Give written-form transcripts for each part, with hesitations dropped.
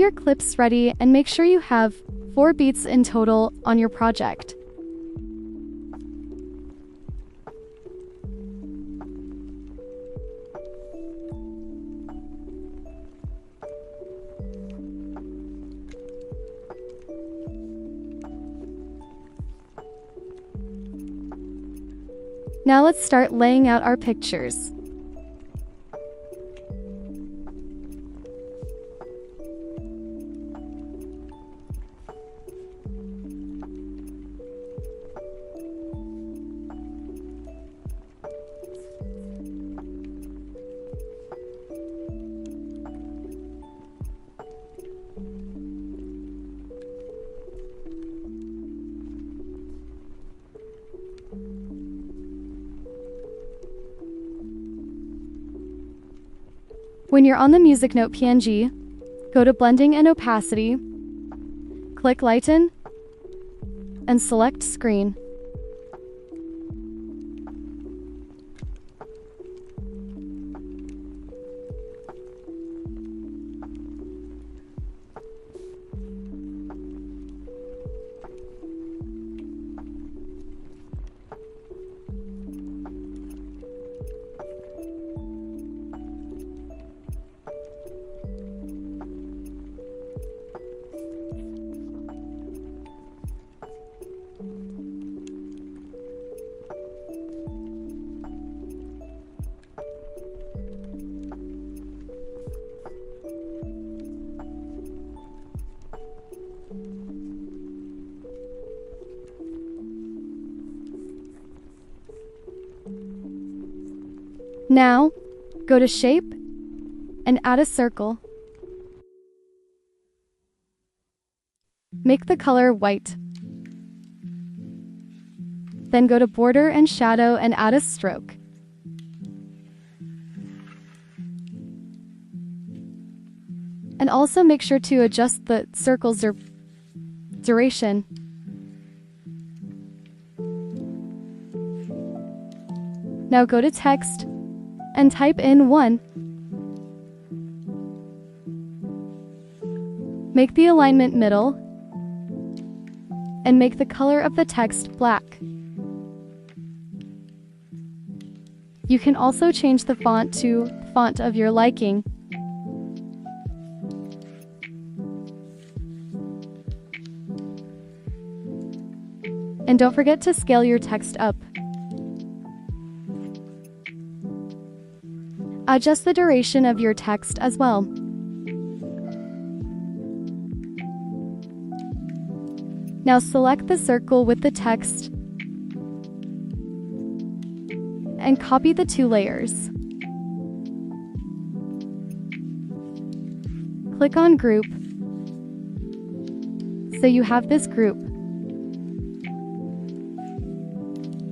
your clips ready and make sure you have 4 beats in total on your project. Now let's start laying out our pictures. When you're on the Music Note PNG, go to Blending and Opacity, click Lighten, and select Screen. Now, go to Shape and add a circle. Make the color white. Then go to Border and Shadow and add a stroke. And also make sure to adjust the circle's duration. Now go to Text and type in 1. Make the alignment middle and make the color of the text black. You can also change the font to font of your liking. And don't forget to scale your text up. Adjust the duration of your text as well. Now select the circle with the text and copy the 2 layers. Click on Group so you have this group.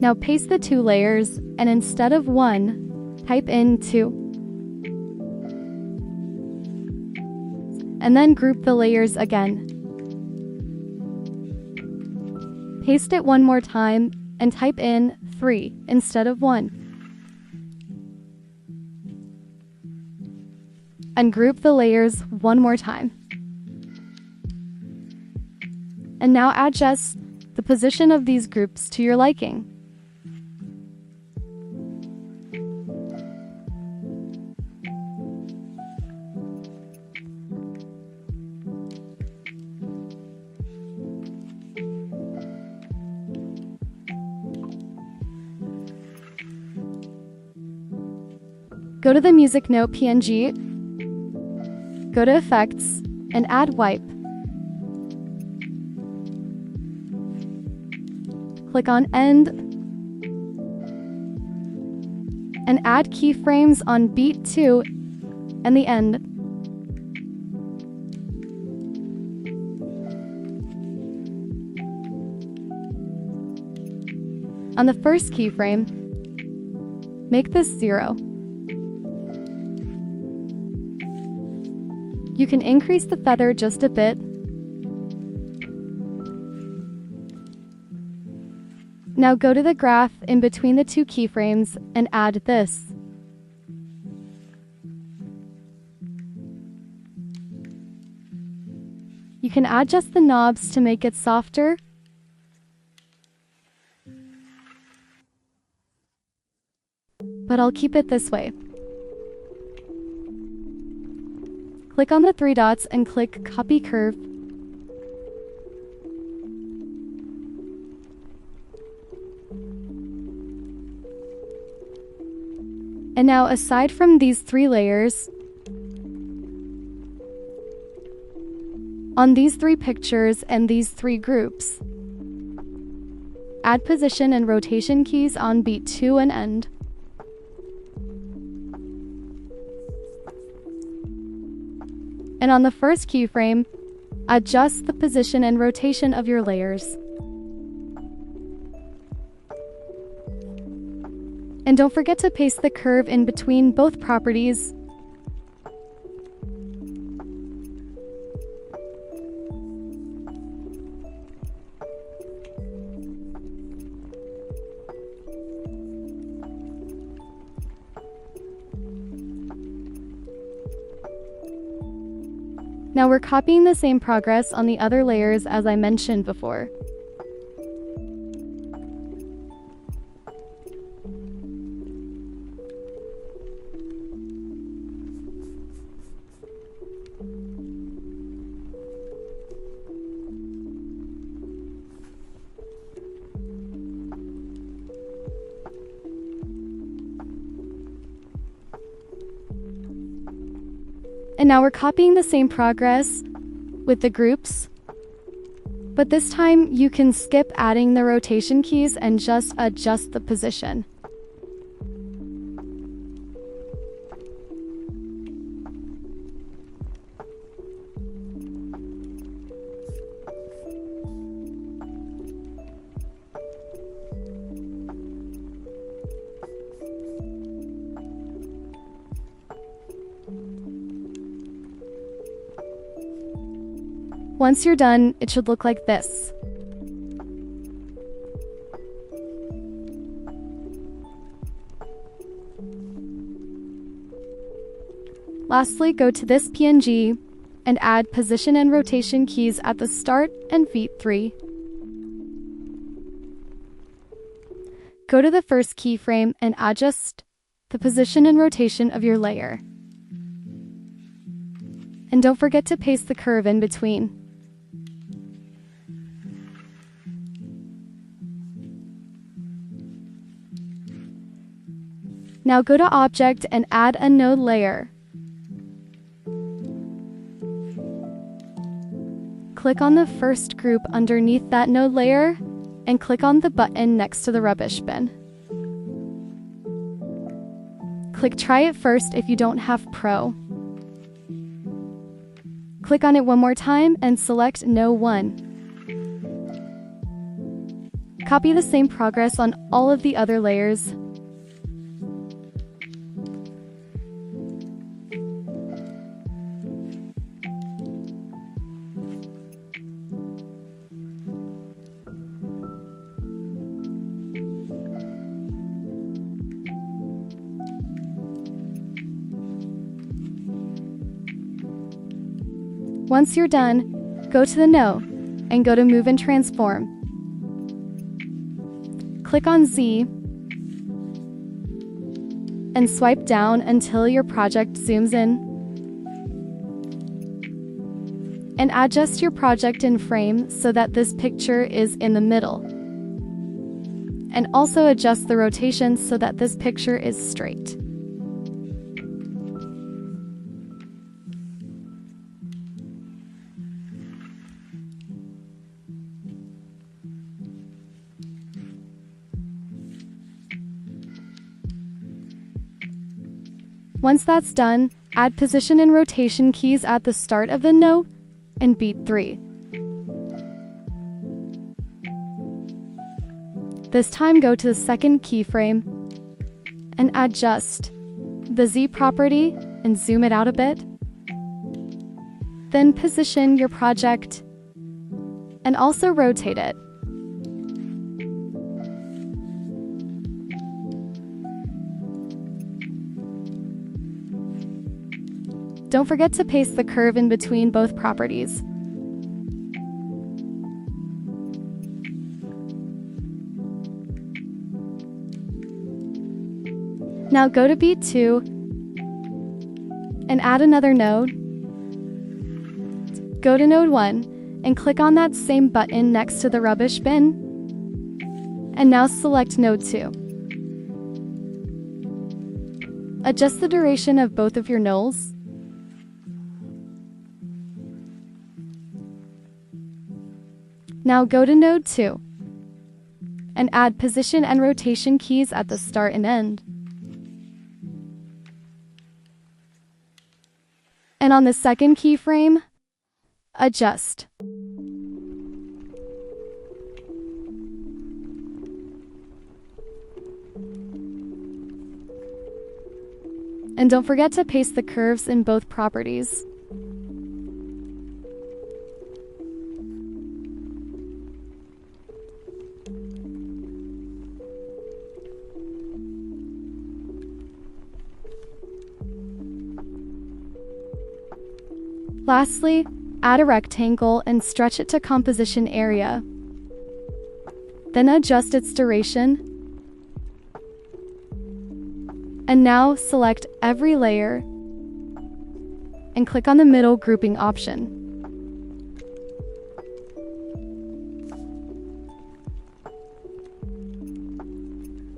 Now paste the 2 layers and instead of 1, type in 2. And then group the layers again. Paste it one more time and type in 3 instead of 1. And group the layers one more time. And now adjust the position of these groups to your liking. Go to the Music Note PNG, go to Effects, and add Wipe. Click on End, and add keyframes on beat 2 and the end. On the first keyframe, make this 0. You can increase the feather just a bit. Now go to the graph in between the 2 keyframes and add this. You can adjust the knobs to make it softer, but I'll keep it this way. Click on the three dots and click Copy Curve. And now, aside from these three layers, on these three pictures and these three groups, add position and rotation keys on beat 2 and end. And on the first keyframe, adjust the position and rotation of your layers. And don't forget to paste the curve in between both properties. Now we're copying the same progress on the other layers as I mentioned before. And now we're copying the same progress with the groups, but this time you can skip adding the rotation keys and just adjust the position. Once you're done, it should look like this. Lastly, go to this PNG and add position and rotation keys at the start and beat 3. Go to the first keyframe and adjust the position and rotation of your layer. And don't forget to paste the curve in between. Now go to Object and add a node layer. Click on the first group underneath that node layer and click on the button next to the rubbish bin. Click Try It First if you don't have Pro. Click on it one more time and select No 1. Copy the same progress on all of the other layers. Once you're done, go to the node and go to Move and Transform. Click on Z and swipe down until your project zooms in. And adjust your project in frame so that this picture is in the middle. And also adjust the rotation so that this picture is straight. Once that's done, add position and rotation keys at the start of the node and beat 3. This time go to the second keyframe and adjust the Z property and zoom it out a bit. Then position your project and also rotate it. Don't forget to paste the curve in between both properties. Now go to beat 2 and add another node. Go to node 1 and click on that same button next to the rubbish bin. And now select node 2. Adjust the duration of both of your nulls. Now go to node 2 and add position and rotation keys at the start and end. And on the second keyframe, adjust. And don't forget to paste the curves in both properties. Lastly, add a rectangle and stretch it to composition area. Then adjust its duration. And now select every layer and click on the middle grouping option.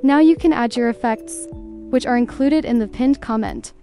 Now you can add your effects, which are included in the pinned comment.